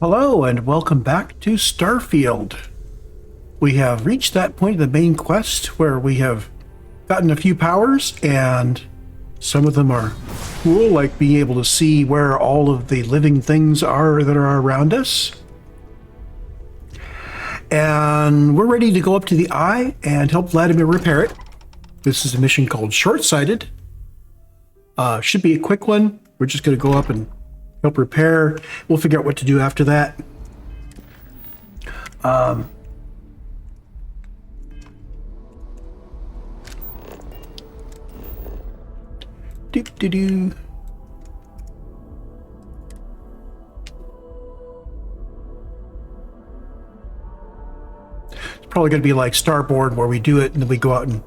Hello and welcome back to Starfield. We have reached that point of the main quest where we have gotten a few powers, and some of them are cool, like being able to see where all of the living things are that are around us. And we're ready to go up to the eye and help Vladimir repair it. This is a mission called Short-Sighted. Should be a quick one. We're just going to go up and help repair. We'll figure out what to do after that. Do. It's probably going to be like Starboard, where we do it and then we go out and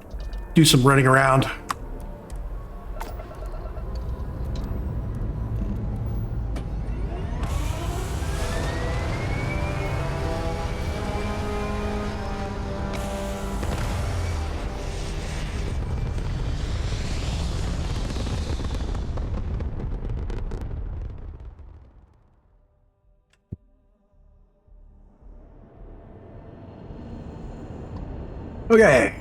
do some running around. Okay.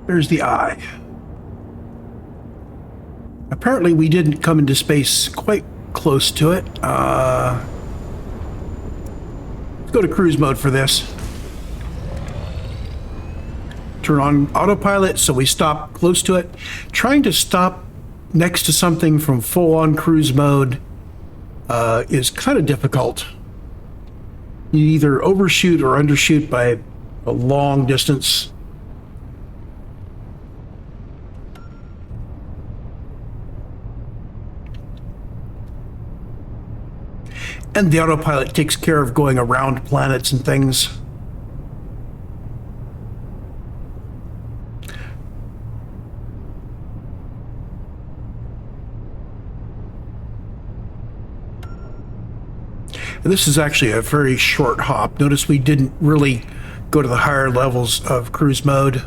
There's the eye. Apparently we didn't come into space quite close to it. Let's go to cruise mode for this. Turn on autopilot so we stop close to it. Trying to stop next to something from full-on cruise mode is kind of difficult. You either overshoot or undershoot by a long distance. And the autopilot takes care of going around planets and things. This is actually a very short hop. Notice we didn't really go to the higher levels of cruise mode.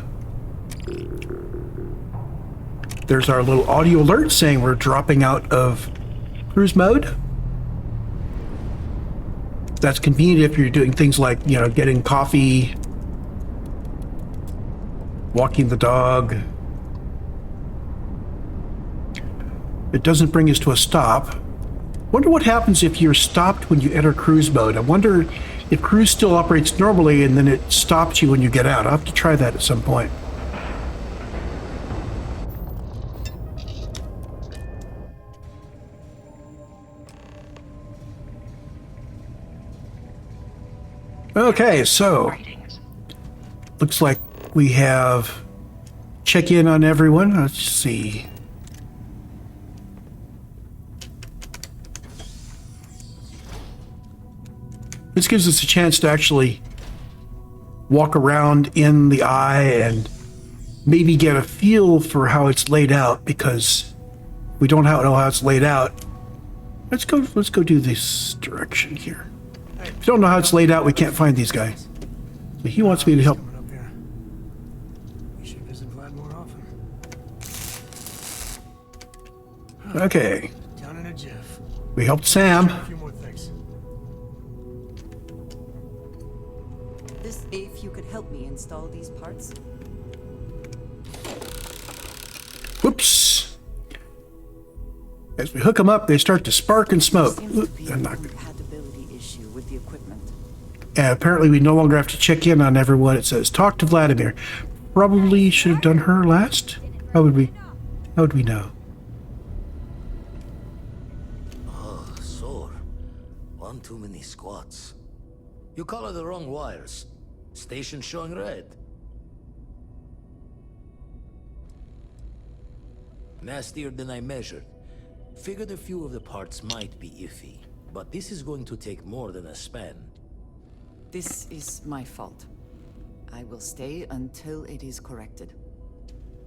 There's our little audio alert saying we're dropping out of cruise mode. That's convenient if you're doing things like, getting coffee, walking the dog. It doesn't bring us to a stop. Wonder what happens if you're stopped when you enter cruise mode. I wonder if cruise still operates normally and then it stops you when you get out. I'll have to try that at some point. Okay, so looks like we have check in on everyone. Let's see. This gives us a chance to actually walk around in the eye and maybe get a feel for how it's laid out, because we don't know how it's laid out. Let's go do this direction here. If you don't know how it's laid out, we can't find these guys. So he wants me to help. We should visit Vlad more often. Okay. Down in a jiff. We helped Sam. A few more things. If you could help me install these parts. Whoops. As we hook them up, they start to spark and smoke. Seems to be a compatibility issue with the equipment. And apparently we no longer have to check in on everyone. It says, talk to Vladimir. Probably should have done her last. How would we know? Oh, sore. One too many squats. You color the wrong wires. Station showing red. Nastier than I measured. Figured a few of the parts might be iffy, but this is going to take more than a span. This is my fault. I will stay until it is corrected.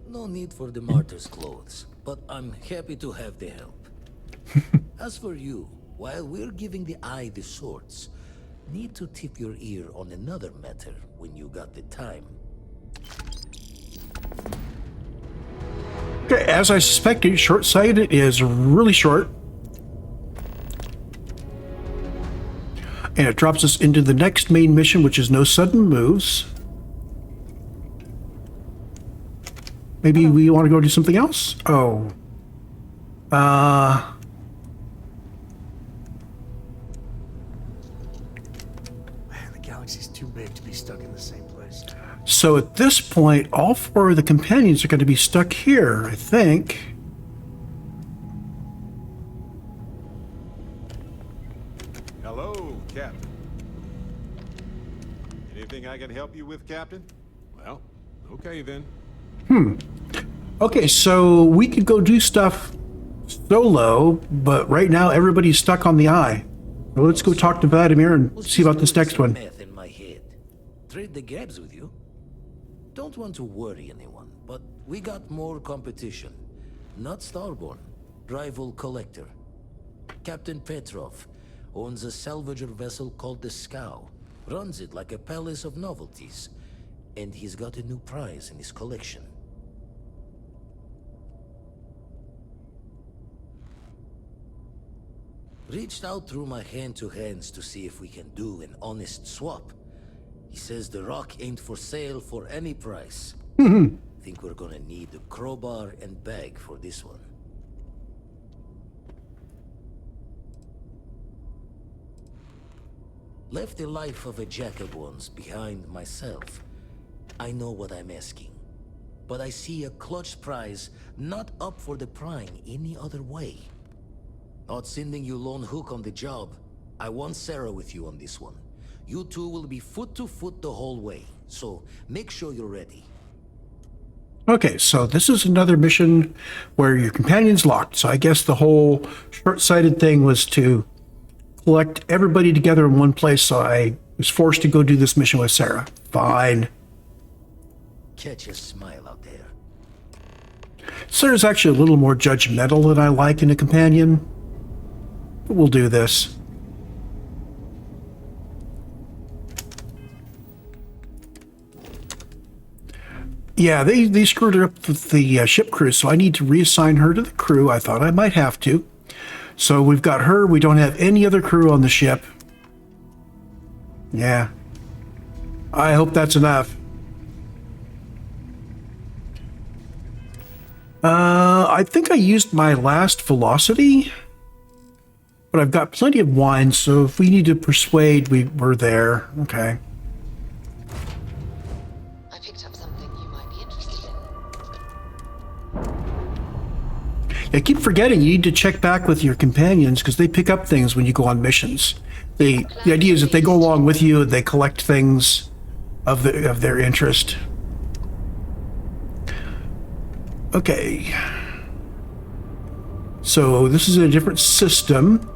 No need for the martyr's clothes, but I'm happy to have the help. As for you, while we're giving the eye the sorts, need to tip your ear on another matter when you got the time. Okay, as I suspected, short-sighted is really short. And it drops us into the next main mission, which is no sudden moves. Maybe we want to go do something else? Oh. Man, the galaxy's too big to be stuck in the same place. So at this point, all 4 of the companions are going to be stuck here, I think. Hello, Captain. Anything I can help you with, Captain? Well, okay then. Okay, so we could go do stuff solo, but right now everybody's stuck on the eye. So let's go talk to Vladimir and see about this next one. Math in my head. Trade the gaps with you. Don't want to worry anyone, but we got more competition. Not Starborn, rival collector. Captain Petrov owns a salvager vessel called the Scow. Runs it like a palace of novelties. And he's got a new prize in his collection. Reached out through my hand-to-hands to see if we can do an honest swap. He says the rock ain't for sale for any price. Think we're gonna need a crowbar and bag for this one. Left the life of a jack-of-ones behind myself. I know what I'm asking. But I see a clutch prize not up for the prying any other way. Not sending you lone hook on the job. I want Sarah with you on this one. You two will be foot to foot the whole way, so make sure you're ready. Okay, so this is another mission where your companion's locked. So I guess the whole short-sighted thing was to collect everybody together in one place, so I was forced to go do this mission with Sarah. Fine. Catch a smile out there. Sarah's actually a little more judgmental than I like in a companion. But we'll do this. Yeah, they screwed her up with the ship crew, so I need to reassign her to the crew. I thought I might have to. So we've got her. We don't have any other crew on the ship. Yeah. I hope that's enough. I think I used my last velocity, but I've got plenty of wine, so if we need to persuade, we're there. Okay. I picked up something you might be interested in. I keep forgetting you need to check back with your companions because they pick up things when you go on missions. The idea is that they go along with you and they collect things of their interest. Okay. So this is a different system.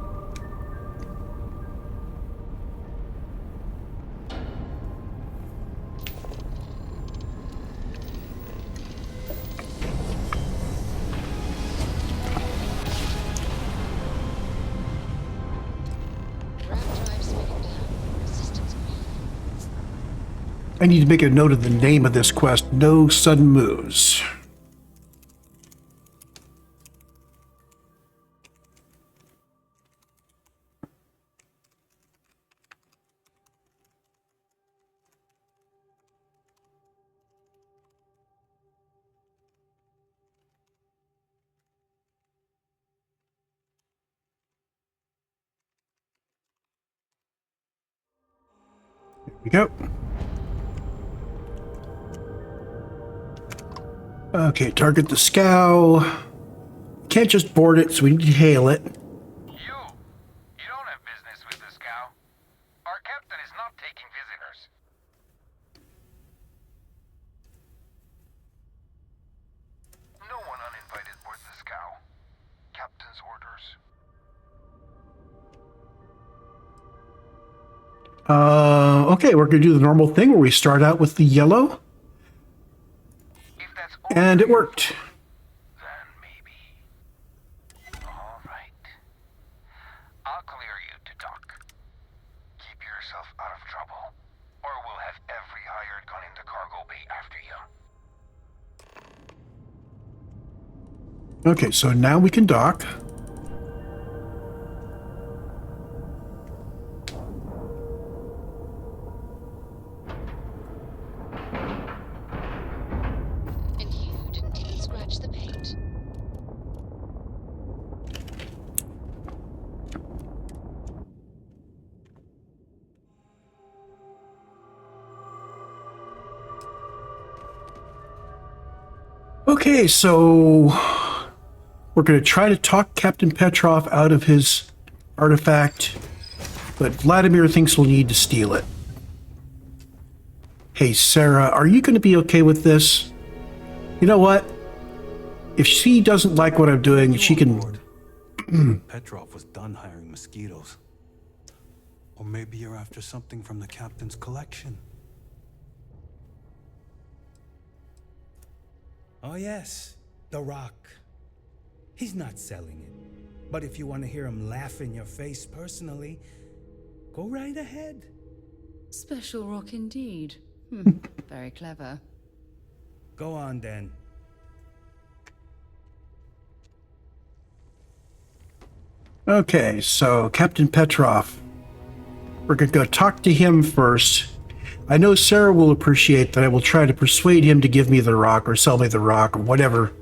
I need to make a note of the name of this quest. No sudden moves. There we go. Okay, target the scow. Can't just board it, so we need to hail it. You don't have business with the scow. Our captain is not taking visitors. No one uninvited boards the scow. Captain's orders. Okay, we're gonna do the normal thing where we start out with the yellow. If that's all And it worked. then maybe. All right. I'll clear you to dock. Keep yourself out of trouble, or we'll have every hired gun in the cargo bay after you. Okay, so now we can dock. Okay, so we're going to try to talk Captain Petrov out of his artifact, but Vladimir thinks we'll need to steal it. Hey, Sarah, are you going to be okay with this? You know what? If she doesn't like what I'm doing, she can... Petrov was done hiring mosquitoes. Or maybe you're after something from the captain's collection. Oh yes, The Rock. He's not selling it. But if you want to hear him laugh in your face personally, go right ahead. Special rock indeed. Very clever. Go on then. Okay, so Captain Petrov. We're going to go talk to him first. I know Sarah will appreciate that I will try to persuade him to give me the rock or sell me the rock or whatever.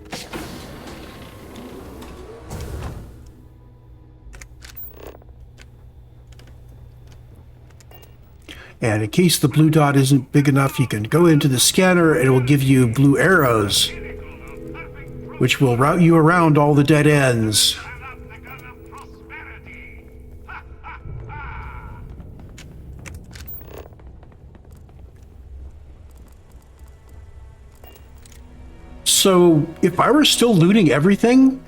And in case the blue dot isn't big enough, you can go into the scanner and it will give you blue arrows, which will route you around all the dead ends. So if I were still looting everything,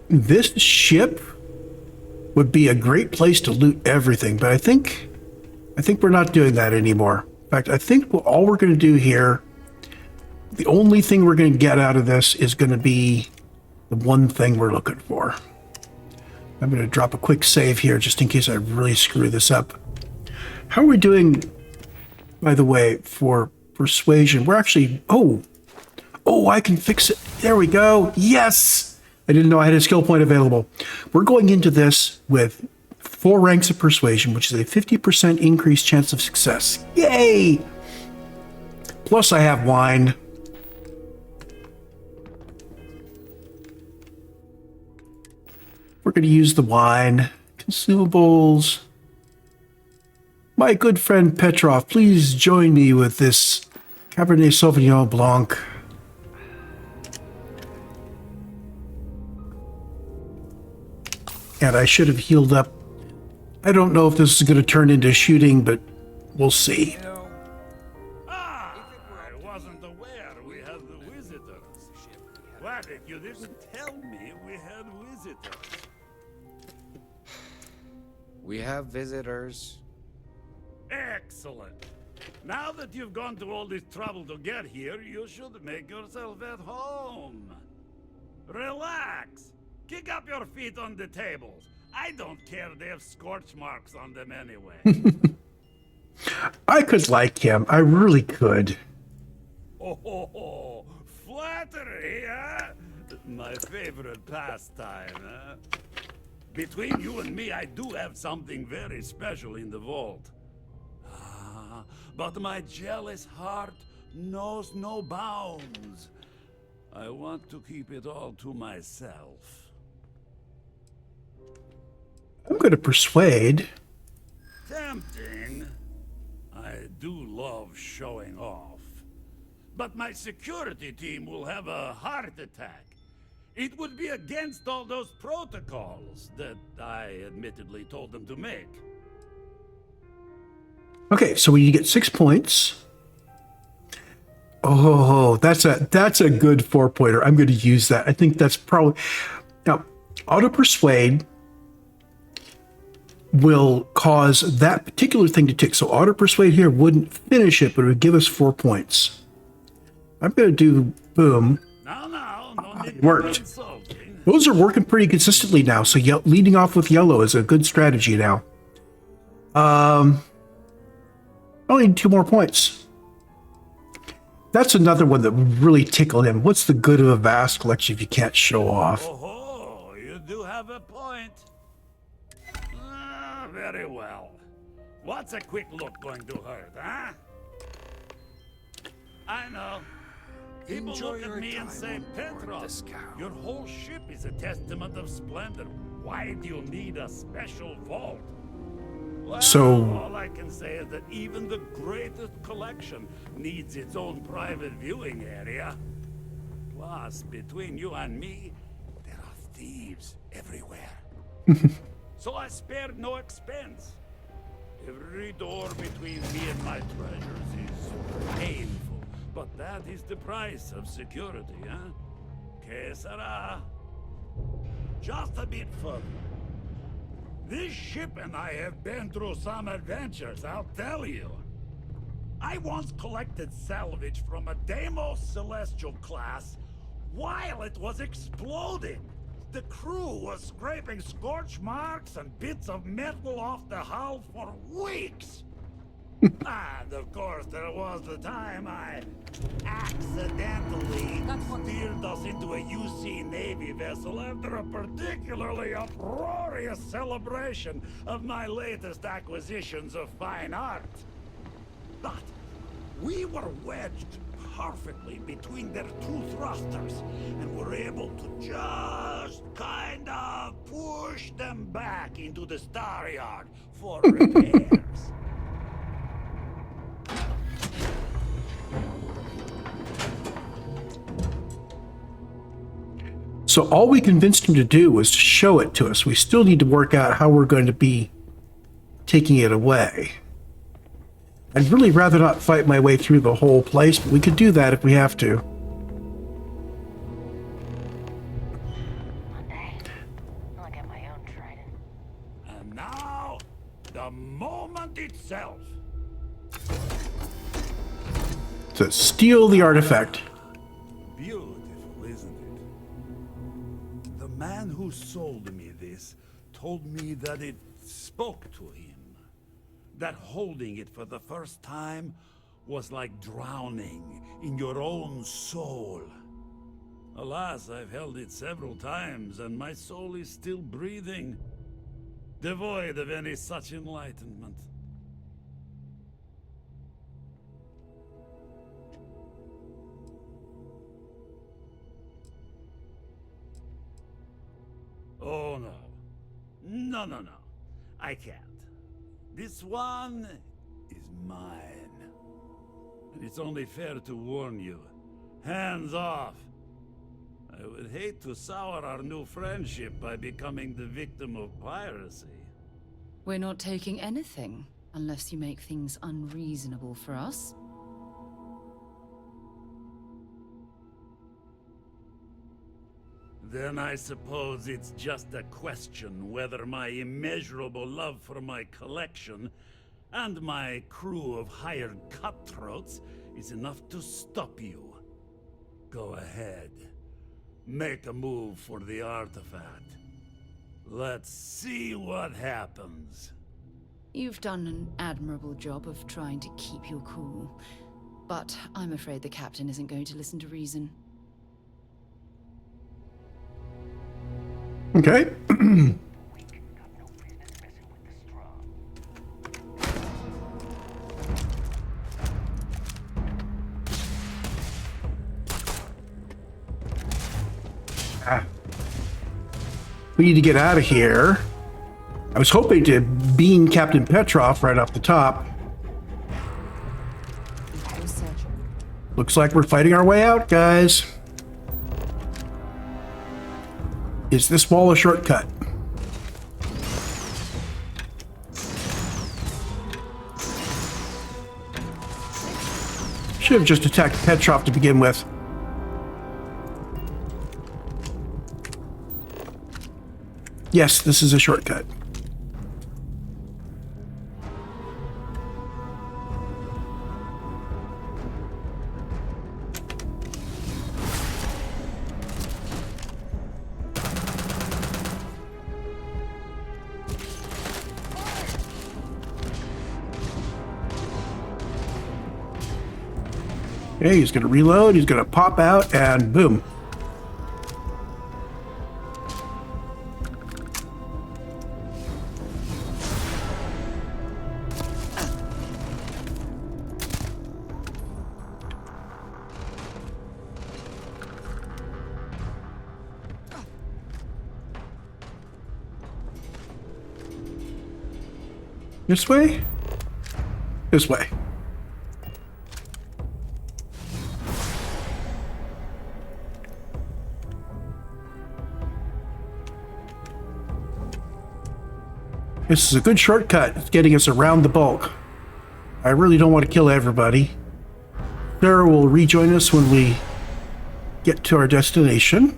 this ship would be a great place to loot everything. But I think we're not doing that anymore. In fact, I think all we're going to do here, the only thing we're going to get out of this is going to be the one thing we're looking for. I'm going to drop a quick save here just in case I really screw this up. How are we doing, by the way, for persuasion? We're actually... Oh, I can fix it. There we go. Yes! I didn't know I had a skill point available. We're going into this with 4 ranks of persuasion, which is a 50% increased chance of success. Yay! Plus I have wine. We're going to use the wine. Consumables. My good friend Petrov, please join me with this Cabernet Sauvignon Blanc. And I should have healed up. I don't know if this is going to turn into shooting, but we'll see. I wasn't aware we had the visitors. Vladimir, you didn't tell me we had visitors. We have visitors. Excellent. Now that you've gone to all this trouble to get here, you should make yourself at home. Relax. Kick up your feet on the tables. I don't care they have scorch marks on them anyway. I could like him. I really could. Oh, flattery, huh? My favorite pastime, huh? Between you and me, I do have something very special in the vault. But my jealous heart knows no bounds. I want to keep it all to myself. I'm going to persuade. Tempting. I do love showing off. But my security team will have a heart attack. It would be against all those protocols that I admittedly told them to make. Okay, so we need to get 6 points. Oh, that's a good 4-pointer. I'm going to use that. I think that's probably... Now, auto persuade will cause that particular thing to tick. So auto persuade here wouldn't finish it, but it would give us 4 points. I'm going to do boom. No It worked. Those are working pretty consistently now. So leading off with yellow is a good strategy now. I only need 2 more points. That's another one that would really tickle him. What's the good of a vast collection if you can't show off? Oh, you do have a point. Very well. What's a quick look going to hurt, huh? I know. People Enjoy look at your me and time say, on board Petrov, the scow." your whole ship is a testament of splendor. Why do you need a special vault? Well, So- all I can say is that even the greatest collection needs its own private viewing area. Plus, between you and me, there are thieves everywhere. So I spared no expense. Every door between me and my treasures is painful, but that is the price of security, huh? Que sera? Just a bit further. This ship and I have been through some adventures, I'll tell you. I once collected salvage from a Deimos Celestial class while it was exploding. The crew was scraping scorch marks and bits of metal off the hull for weeks. And of course, there was the time I accidentally steered us into a UC Navy vessel after a particularly uproarious celebration of my latest acquisitions of fine art. But we were wedged perfectly between their two thrusters and were able to just kind of push them back into the star yard for repairs. So all we convinced him to do was to show it to us. We still need to work out how we're going to be taking it away. I'd really rather not fight my way through the whole place, but we could do that if we have to. One day, I'll get my own trident. And now, the moment itself. To steal the artifact. Beautiful, isn't it? The man who sold me this told me that it spoke to him. That holding it for the first time was like drowning in your own soul. Alas, I've held it several times, and my soul is still breathing, devoid of any such enlightenment. Oh no. No. I can't. This one is mine. And it's only fair to warn you. Hands off. I would hate to sour our new friendship by becoming the victim of piracy. We're not taking anything, unless you make things unreasonable for us. Then I suppose it's just a question whether my immeasurable love for my collection and my crew of hired cutthroats is enough to stop you. Go ahead. Make a move for the artifact. Let's see what happens. You've done an admirable job of trying to keep your cool, but I'm afraid the captain isn't going to listen to reason. Okay. We need to get out of here. I was hoping to beam Captain Petrov right off the top. Looks like we're fighting our way out, guys. Is this wall a shortcut? Should have just attacked Petrov to begin with. Yes, this is a shortcut. Okay, he's going to reload, he's going to pop out, and boom. This way? This way. This is a good shortcut. It's getting us around the bulk. I really don't want to kill everybody. Sarah will rejoin us when we get to our destination.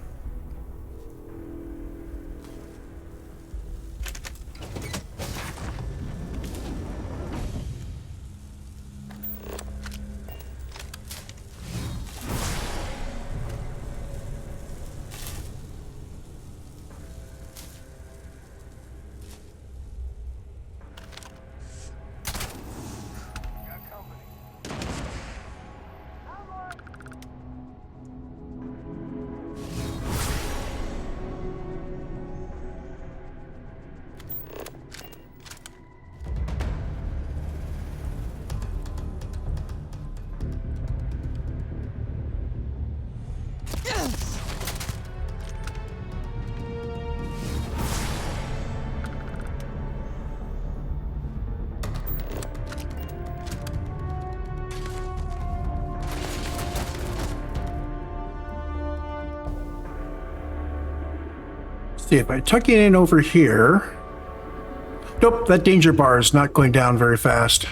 See, if I tuck it in over here... Nope, that danger bar is not going down very fast.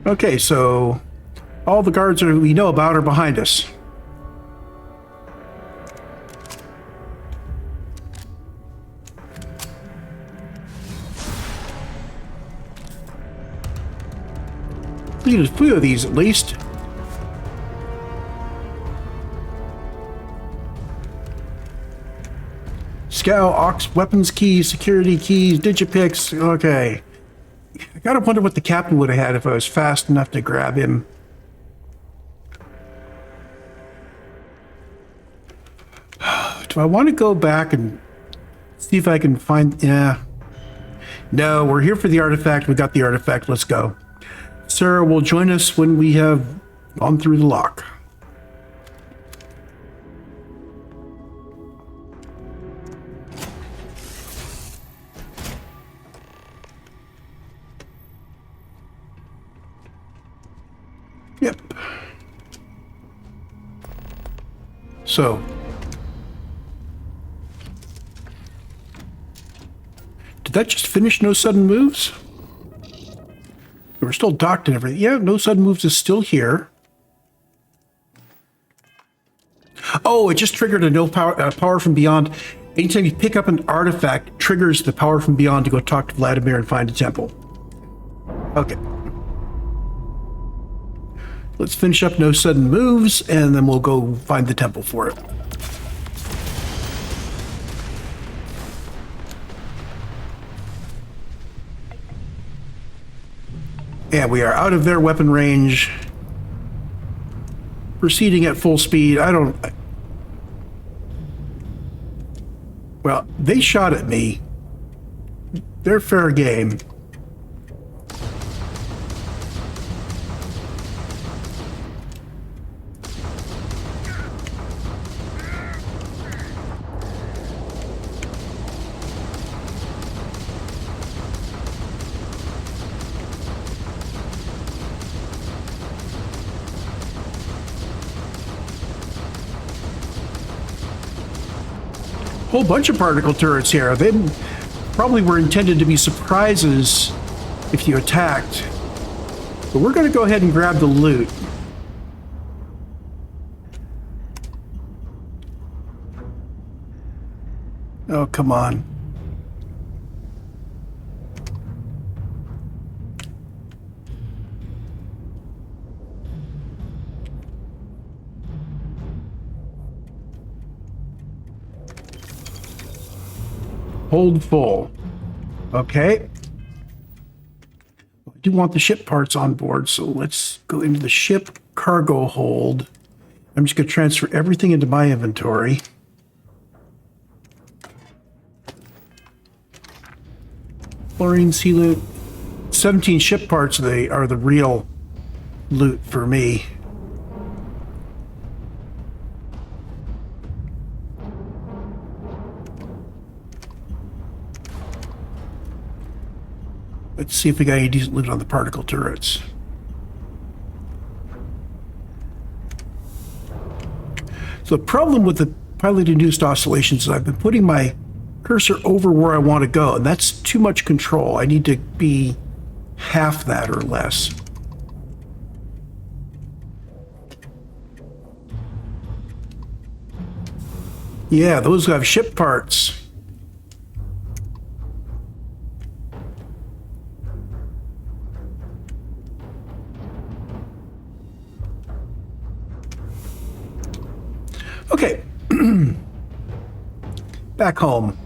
Okay, so all the guards that we know about are behind us. Need a few of these at least. Scow, Ox, weapons keys, security keys, digipicks. Okay. I gotta wonder what the captain would have had if I was fast enough to grab him. Do I want to go back and see if I can find... Yeah. No, we're here for the artifact. We got the artifact. Let's go. Sarah will join us when we have gone through the lock. Yep. So. Did that just finish no sudden moves? We're still docked and everything. Yeah, no sudden moves is still here. Oh, it just triggered a no power from beyond. Anytime you pick up an artifact, it triggers the power from beyond to go talk to Vladimir and find a temple. Okay. Let's finish up no sudden moves, and then we'll go find the temple for it. And we are out of their weapon range. Proceeding at full speed. Well, they shot at me. They're fair game. Whole bunch of particle turrets here. They probably were intended to be surprises if you attacked. But we're going to go ahead and grab the loot. Oh, come on. Hold full. Okay. I do want the ship parts on board, so let's go into the ship cargo hold. I'm just going to transfer everything into my inventory. Fluorine sealant. 17 ship parts are the real loot for me. Let's see if we got any decent loot on the particle turrets. So the problem with the pilot-induced oscillations is I've been putting my cursor over where I want to go, and that's too much control. I need to be half that or less. Yeah, those have ship parts. Okay. Back home.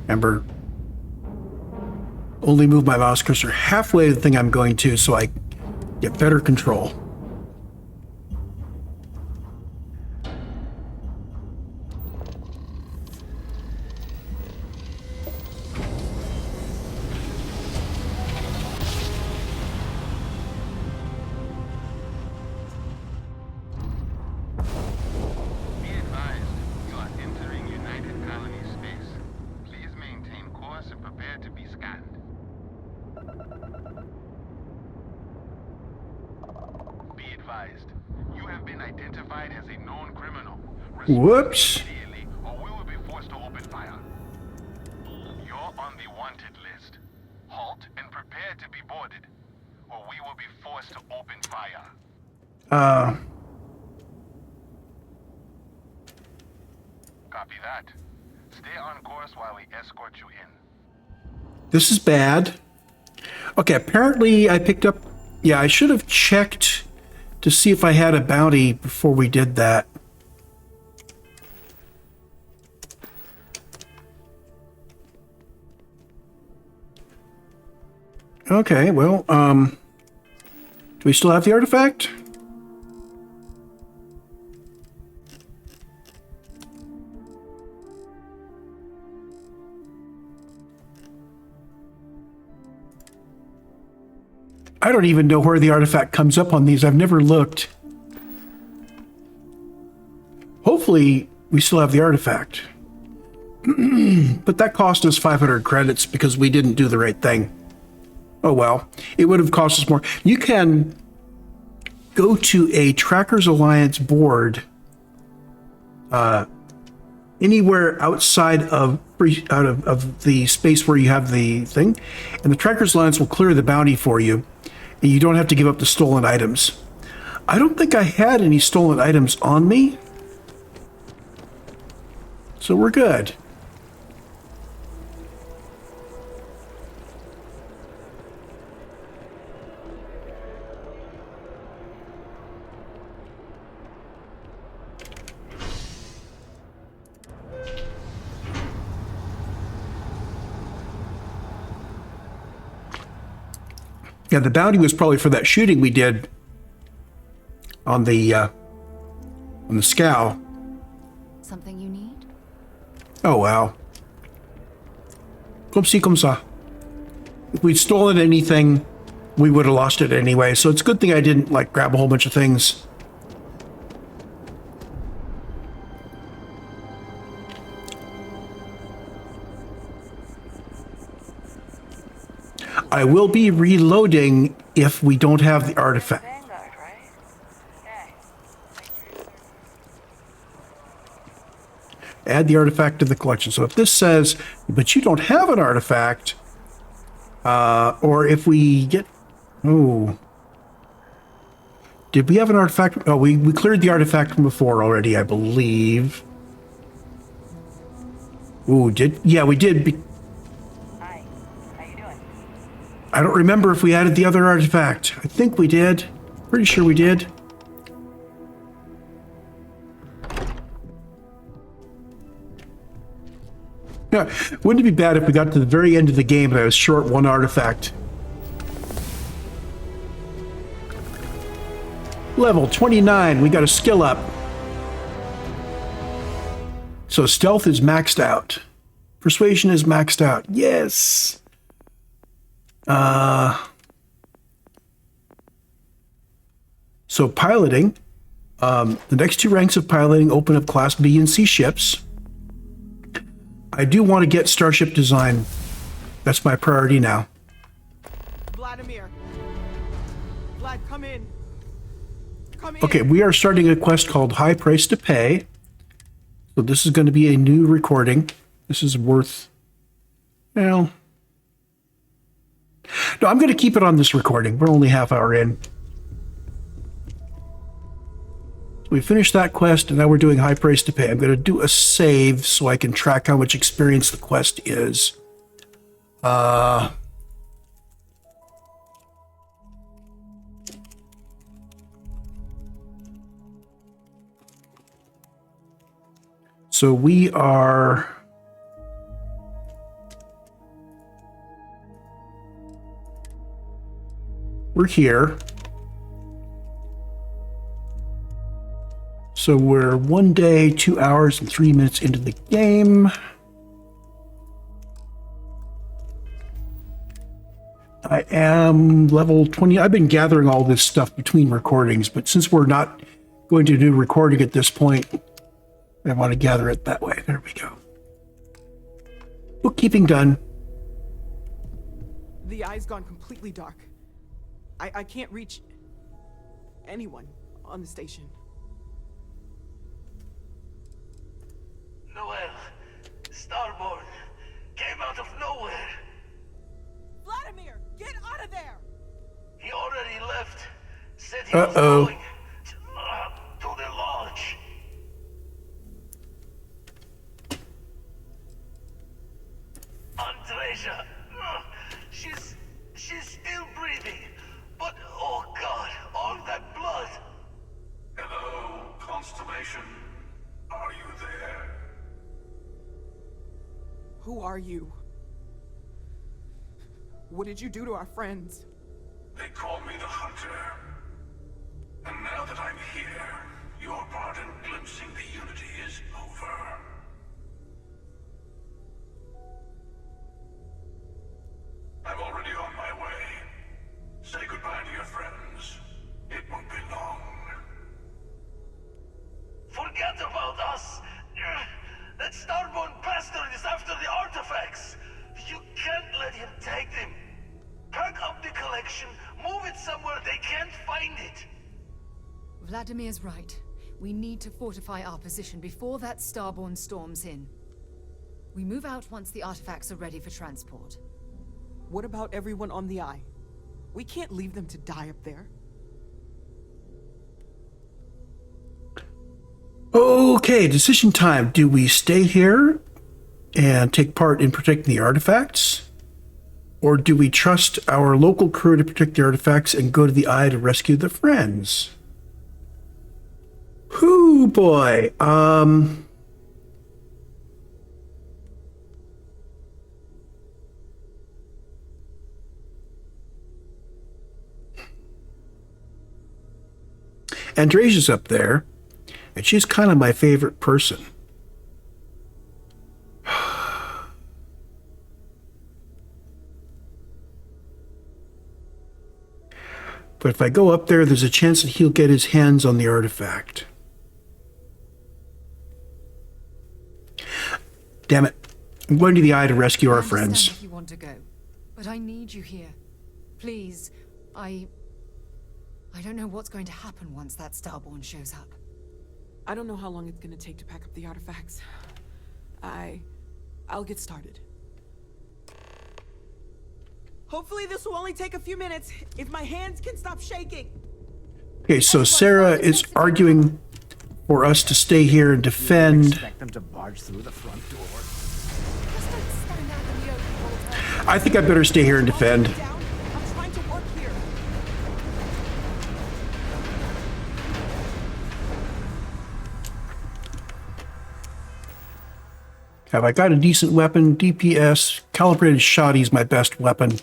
Remember, only move my mouse cursor halfway to the thing I'm going to so I get better control. You have been identified as a known criminal. Whoops. Or we will be forced to open fire. You're on the wanted list. Halt and prepare to be boarded, or we will be forced to open fire. Copy that. Stay on course while we escort you in. This is bad. Okay, apparently I picked up... Yeah, I should have checked to see if I had a bounty before we did that. Okay, well, do we still have the artifact? I don't even know where the artifact comes up on these. I've never looked. Hopefully, we still have the artifact. But that cost us 500 credits because we didn't do the right thing. Oh well, it would have cost us more. You can go to a Trackers Alliance board anywhere outside of the space where you have the thing, and the Trackers Alliance will clear the bounty for you, and you don't have to give up the stolen items. I don't think I had any stolen items on me, so we're good. Yeah, the bounty was probably for that shooting we did on the scow. Something you need? Oh, wow. Comme ci, comme ça. If we'd stolen anything, we would have lost it anyway, so it's a good thing I didn't, like, grab a whole bunch of things. I will be reloading if we don't have the artifact. Add the artifact to the collection. So if this says, but you don't have an artifact, or if we get... Oh. Did we have an artifact? Oh, we cleared the artifact from before already, I believe. Ooh, yeah, we did. Hi, how you doing? I don't remember if we added the other artifact. I think we did. Pretty sure we did. Yeah, wouldn't it be bad if we got to the very end of the game and I was short one artifact? Level 29, we got a skill up. So stealth is maxed out. Persuasion is maxed out. Yes. So piloting. The next two ranks of piloting open up Class B and C ships. I do want to get starship design That's my priority now. Vladimir. Vlad, come in. Come in. Okay, we are starting a quest called High Price to Pay. So this is going to be a new recording. This is worth, well, no, I'm going to keep it on this recording. We're only half hour in. We finished that quest, and now we're doing High Price to Pay. I'm going to do a save so I can track how much experience the quest is. So we're here. So we're 1 day, 2 hours, and 3 minutes into the game. I am level 20. I've been gathering all this stuff between recordings, but since we're not going to do recording at this point, I want to gather it that way. There we go. Bookkeeping done. The eye's gone completely dark. I can't reach anyone on the station. Noel, Starborn came out of nowhere. Vladimir, get out of there! He already left. Said he was going to the lodge. Andreja, she's still breathing, but oh God, all that blood. Hello, Constellation. Are you there? Who are you? What did you do to our friends? They call me the Hunter. And now that I'm here, your part in glimpsing the Unity is over. I'm already on my way. Say goodbye to your friends. It won't be long. Forget about us! That Starborn bastard is after the artifacts! You can't let him take them! Pack up the collection, move it somewhere they can't find it! Vladimir's right. We need to fortify our position before that Starborn storms in. We move out once the artifacts are ready for transport. What about everyone on the Eye? We can't leave them to die up there. Okay, decision time. Do we stay here and take part in protecting the artifacts? Or do we trust our local crew to protect the artifacts and go to the Eye to rescue the friends? Whoo, boy. Andreja's up there. And she's kind of my favorite person. But if I go up there, there's a chance that he'll get his hands on the artifact. Damn it. I'm going to the Eye to rescue our friends. If you want to go, but I need you here. Please, I don't know what's going to happen once that Starborn shows up. I don't know how long it's gonna take to pack up the artifacts. I'll get started. Hopefully this will only take a few minutes, if my hands can stop shaking. Okay, so Sarah is arguing for us to stay here and defend. Expect them to barge through the front door. I think I better stay here and defend. I'm trying to work here. Have I got a decent weapon? DPS. Calibrated shoddy is my best weapon.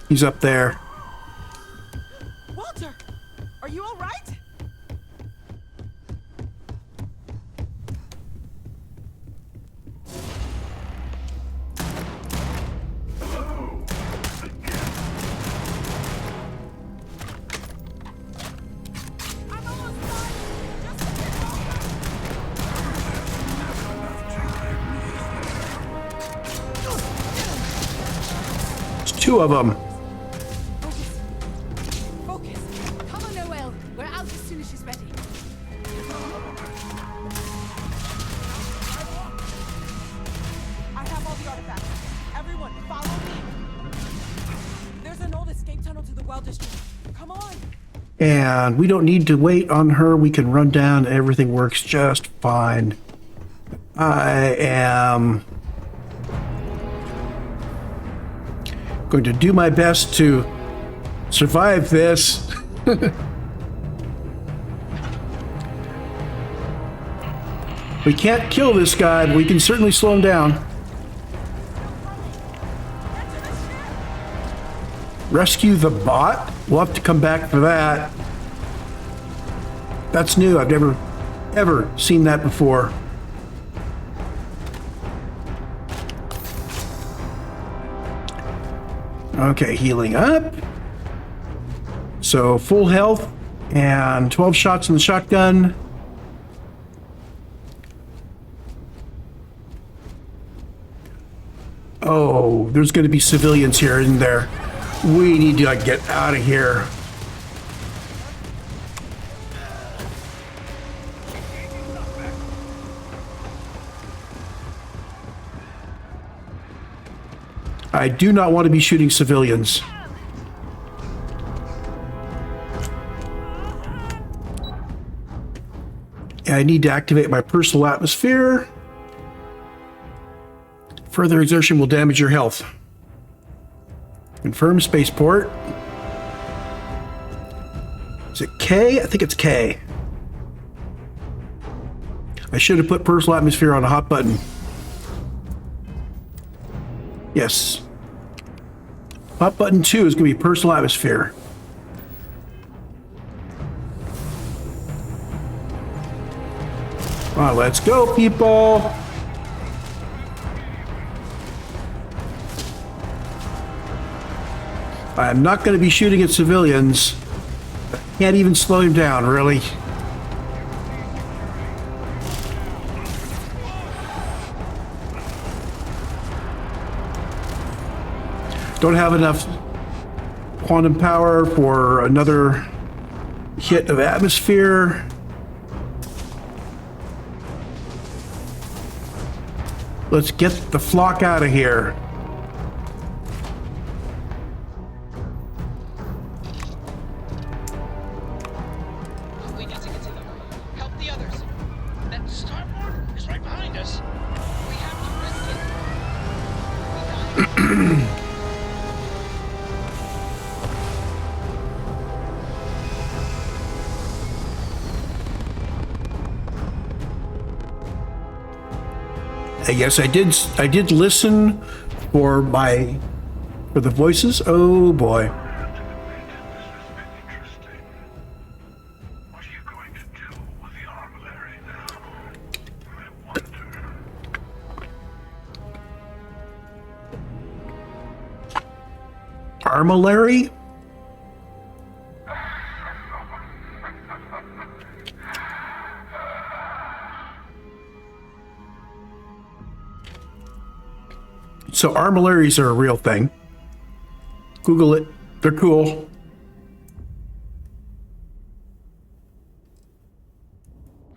He's up there. Walter, are you all right? 2 of them. Focus. Come on, Noel. We're out as soon as she's ready. I have all the artifacts. Everyone, follow me. There's an old escape tunnel to the well district. Come on. And we don't need to wait on her. We can run down. Everything works just fine. I am going to do my best to survive this. We can't kill this guy, but we can certainly slow him down. Rescue the bot? We'll have to come back for that. That's new. I've never, ever seen that before. Okay, healing up. So full health and 12 shots in the shotgun. Oh, there's going to be civilians here, isn't there? We need to get out of here. I do not want to be shooting civilians. I need to activate my personal atmosphere. Further exertion will damage your health. Confirm spaceport. Is it K? I think it's K. I should have put personal atmosphere on a hot button. Yes. Hot button 2 is going to be personal atmosphere. Come on, let's go, people. I'm not going to be shooting at civilians. Can't even slow him down, really. Don't have enough quantum power for another hit of atmosphere. Let's get the flock out of here. We need to get to them. Help the others. That starboard is right behind us. We have to risk it. Yes, I did listen for the voices. Oh boy. Armillary? So armillaries are a real thing. Google it. They're cool.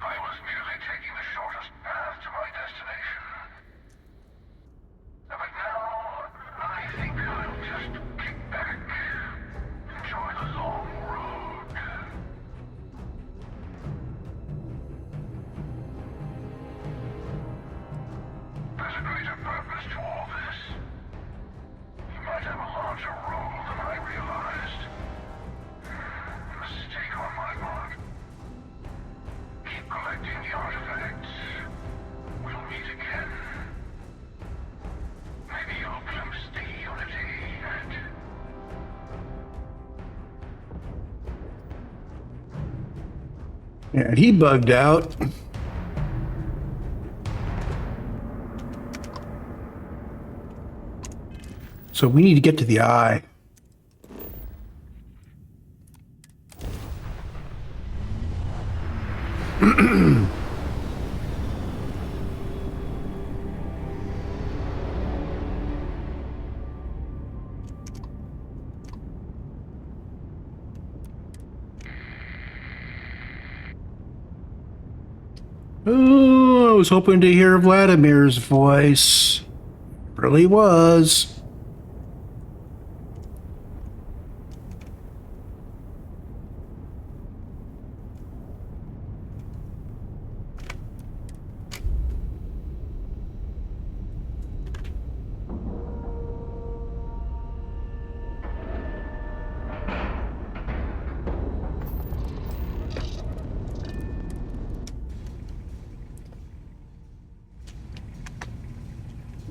I was merely taking the shortest path to my destination. But now, I think I'll just kick back, enjoy the long road. There's a greater purpose to all this. You might have a larger role than I realized. Mistake on my part. Keep collecting the artifacts. We'll meet again. Maybe you'll glimpse the unity and... Yeah, he bugged out. So we need to get to the eye. Oh, I was hoping to hear Vladimir's voice. Really was.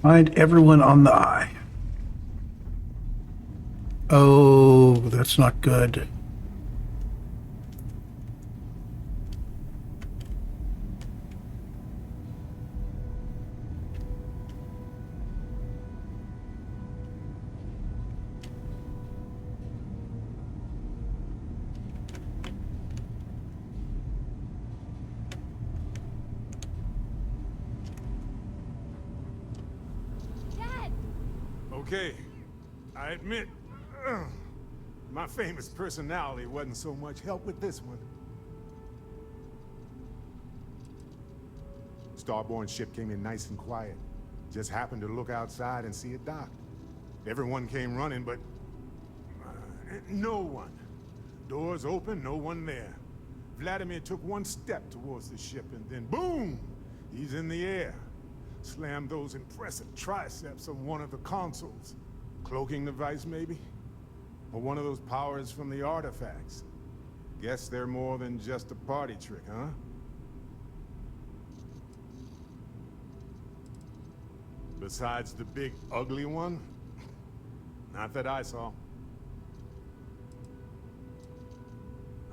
Find everyone on the eye. Oh, that's not good. Okay, I admit, my famous personality wasn't so much help with this one. Starborn's ship came in nice and quiet. Just happened to look outside and see it docked. Everyone came running, but no one. Doors open, no one there. Vladimir took one step towards the ship and then boom! He's in the air. Slammed those impressive triceps on one of the consoles. Cloaking device, maybe? Or one of those powers from the artifacts. Guess they're more than just a party trick, huh? Besides the big, ugly one? Not that I saw.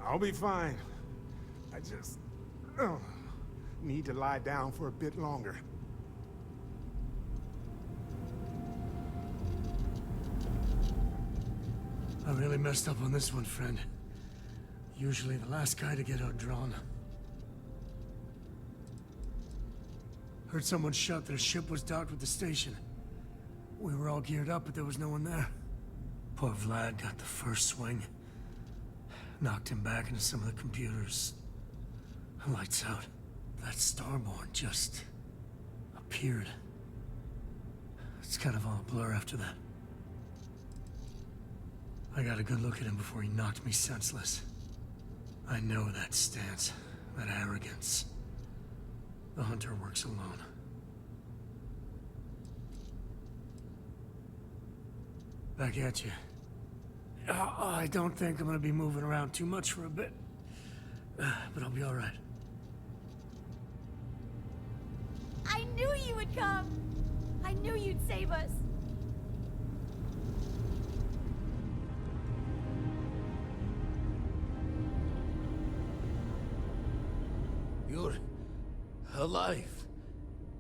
I'll be fine. I just... need to lie down for a bit longer. I really messed up on this one, friend. Usually the last guy to get outdrawn. Heard someone shout that a ship was docked with the station. We were all geared up, but there was no one there. Poor Vlad got the first swing. Knocked him back into some of the computers. Lights out. That Starborn just appeared. It's kind of all a blur after that. I got a good look at him before he knocked me senseless. I know that stance, that arrogance. The hunter works alone. Back at you. I don't think I'm gonna be moving around too much for a bit. But I'll be all right. I knew you would come! I knew you'd save us! You're alive.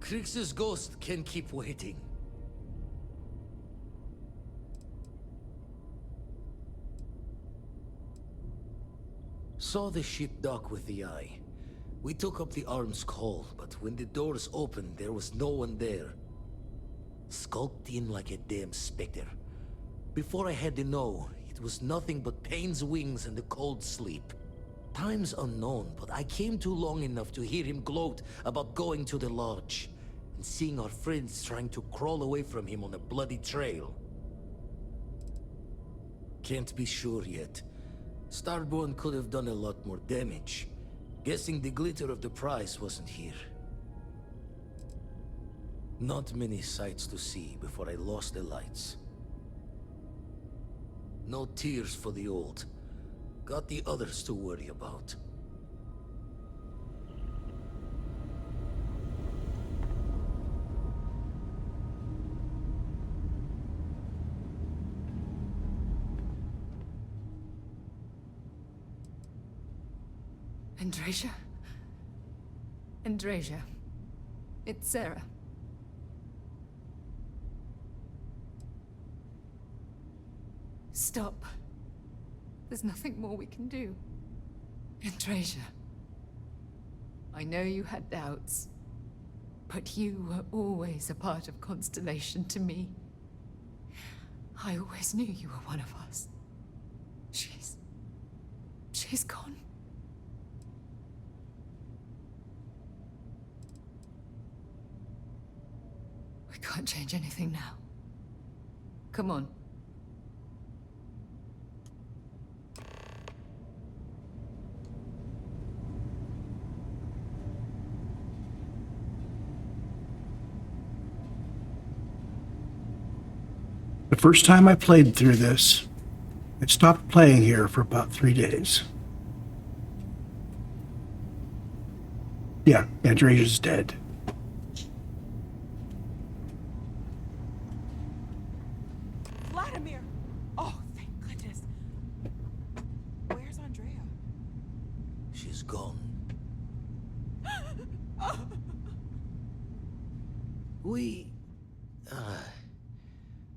Krix's ghost can keep waiting. Saw the ship dock with the eye. We took up the arm's call, but when the doors opened, there was no one there. Skulked in like a damn specter. Before I had to know, it was nothing but pain's wings and the cold sleep. Time's unknown, but I came too long enough to hear him gloat about going to the lodge, and seeing our friends trying to crawl away from him on a bloody trail. Can't be sure yet. Starborn could have done a lot more damage. Guessing the glitter of the prize wasn't here. Not many sights to see before I lost the lights. No tears for the old. Got the others to worry about. Andrasia? Andrasia. It's Sarah. Stop. There's nothing more we can do. Andrasia. I know you had doubts, but you were always a part of Constellation to me. I always knew you were one of us. She's gone. can't change anything now. Come on. The first time I played through this, I stopped playing here for about 3 days. Yeah, Andresia's dead. Vladimir! Oh, thank goodness. Where's Andrea? She's gone.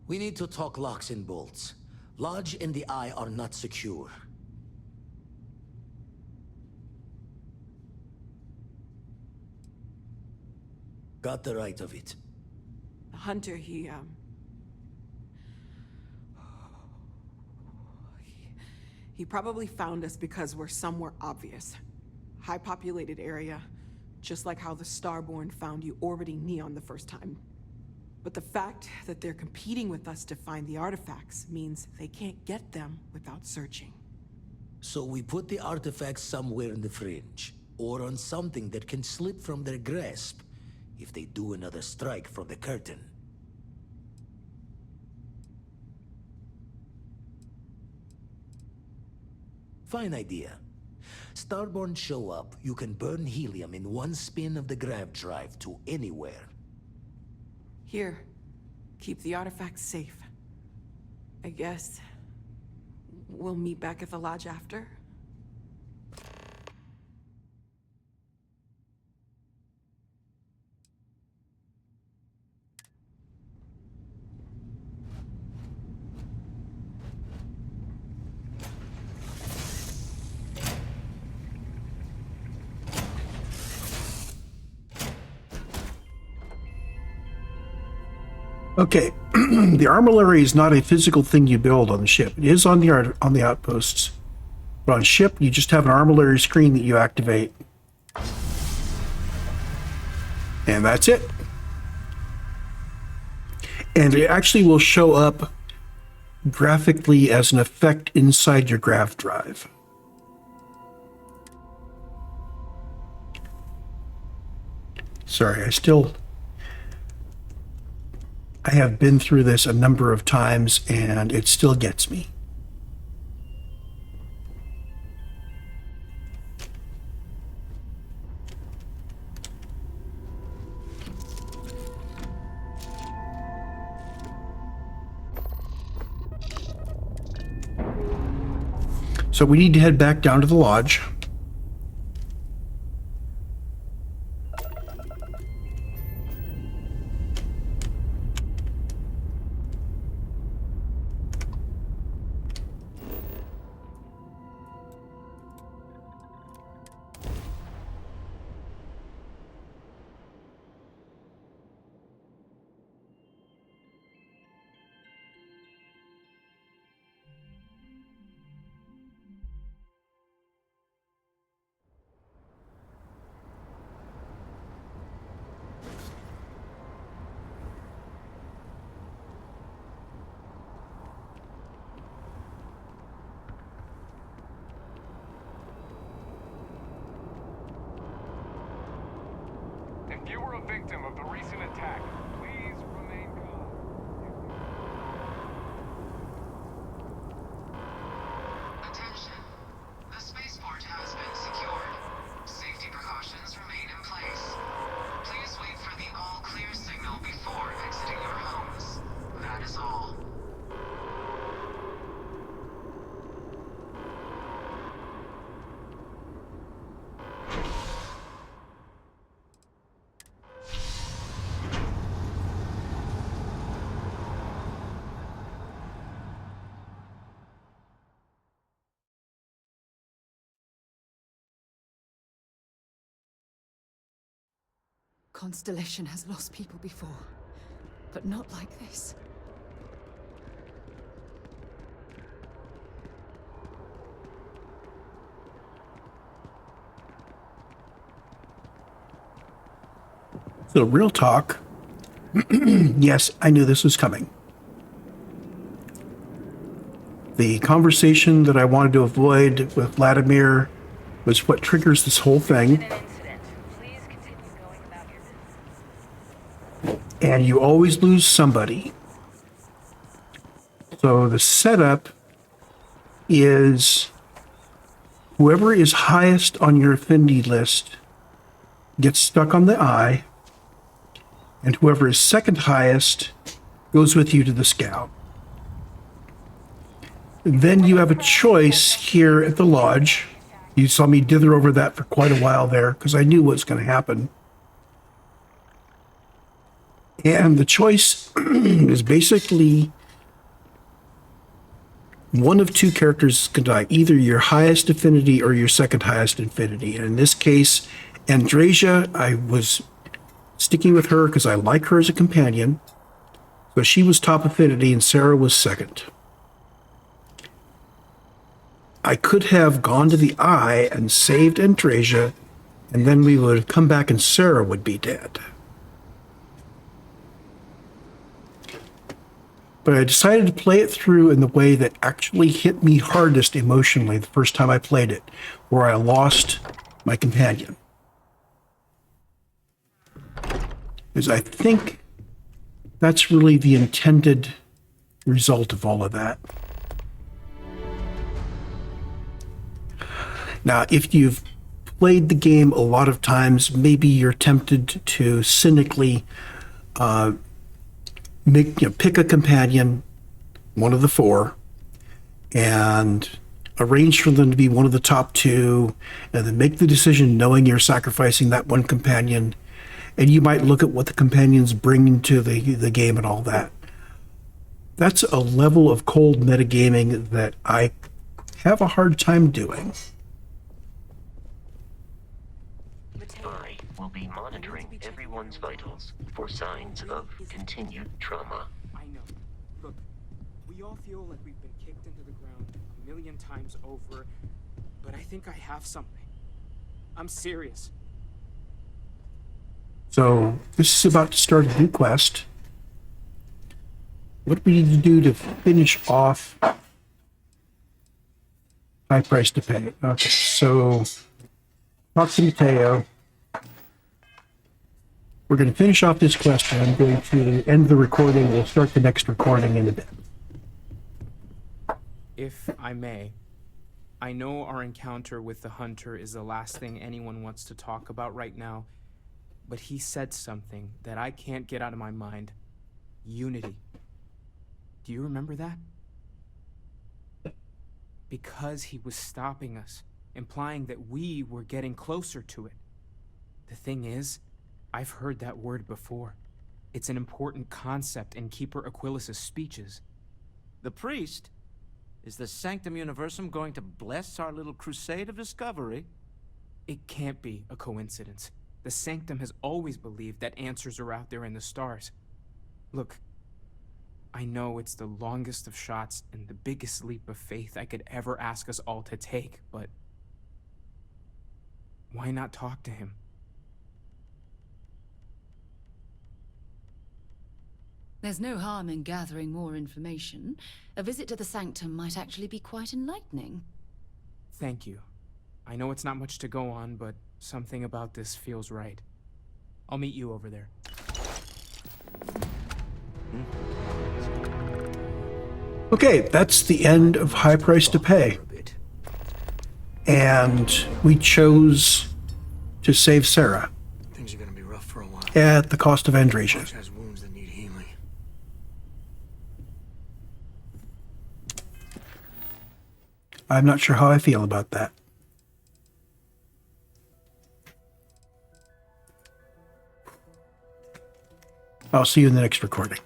We need to talk locks and bolts. Lodge and the Eye are not secure. Got the right of it. The hunter, he probably found us because we're somewhere obvious. High-populated area, just like how the Starborn found you orbiting Neon the first time. But the fact that they're competing with us to find the artifacts means they can't get them without searching. So we put the artifacts somewhere in the fringe, or on something that can slip from their grasp if they do another strike from the curtain. Fine idea. Starborn show up, you can burn helium in one spin of the grav drive to anywhere. Here, keep the artifacts safe. I guess we'll meet back at the lodge after? Okay, the armillary is not a physical thing you build on the ship. It is on the outposts. But on ship, you just have an armillary screen that you activate. And that's it. And it actually will show up graphically as an effect inside your grav drive. Sorry, I have been through this a number of times and it still gets me. So we need to head back down to the lodge. If you were a victim of the recent attack, please remain calm. Attention. The spaceport has been secured. Safety precautions remain in place. Please wait for the all-clear signal before exiting your homes. That is all. Constellation has lost people before, but not like this. So real talk, Yes, I knew this was coming. The conversation that I wanted to avoid with Vladimir was what triggers this whole thing. And you always lose somebody. So the setup is whoever is highest on your affinity list gets stuck on the eye, and whoever is second highest goes with you to the scout. Then you have a choice here at the lodge. You saw me dither over that for quite a while there because I knew what was going to happen. And the choice is basically one of two characters can die, either your highest affinity or your second highest affinity. And in this case, Andrasia, I was sticking with her because I like her as a companion. So she was top affinity and Sarah was second. I could have gone to the eye and saved Andrasia, and then we would have come back and Sarah would be dead. But I decided to play it through in the way that actually hit me hardest emotionally the first time I played it, where I lost my companion. Because I think that's really the intended result of all of that. Now, if you've played the game a lot of times, maybe you're tempted to cynically pick a companion, one of the four, and arrange for them to be one of the top two, and then make the decision knowing you're sacrificing that one companion. And you might look at what the companions bring to the game and all that. That's a level of cold metagaming that I have a hard time doing. I will be monitoring everyone's vitals for signs of continued trauma. I know. Look, we all feel like we've been kicked into the ground a million times over, but I think I have something. I'm serious. So this is about to start a new quest. What do we need to do to finish off High Price to Pay? Okay, so talk to Mateo. We're going to finish off this quest, and I'm going to end the recording. We'll start the next recording in a bit. If I may, I know our encounter with the Hunter is the last thing anyone wants to talk about right now, but he said something that I can't get out of my mind. Unity. Do you remember that? Because he was stopping us, implying that we were getting closer to it. The thing is, I've heard that word before. It's an important concept in Keeper Aquilas's speeches. The priest? Is the Sanctum Universum going to bless our little crusade of discovery? It can't be a coincidence. The Sanctum has always believed that answers are out there in the stars. Look, I know it's the longest of shots and the biggest leap of faith I could ever ask us all to take, but why not talk to him? There's no harm in gathering more information. A visit to the Sanctum might actually be quite enlightening. Thank you. I know it's not much to go on, but something about this feels right. I'll meet you over there. Okay, that's the end of High Price to Pay. And we chose to save Sarah. Things are gonna be rough for a while. At the cost of Andrasia. She has wounds that need healing. I'm not sure how I feel about that. I'll see you in the next recording.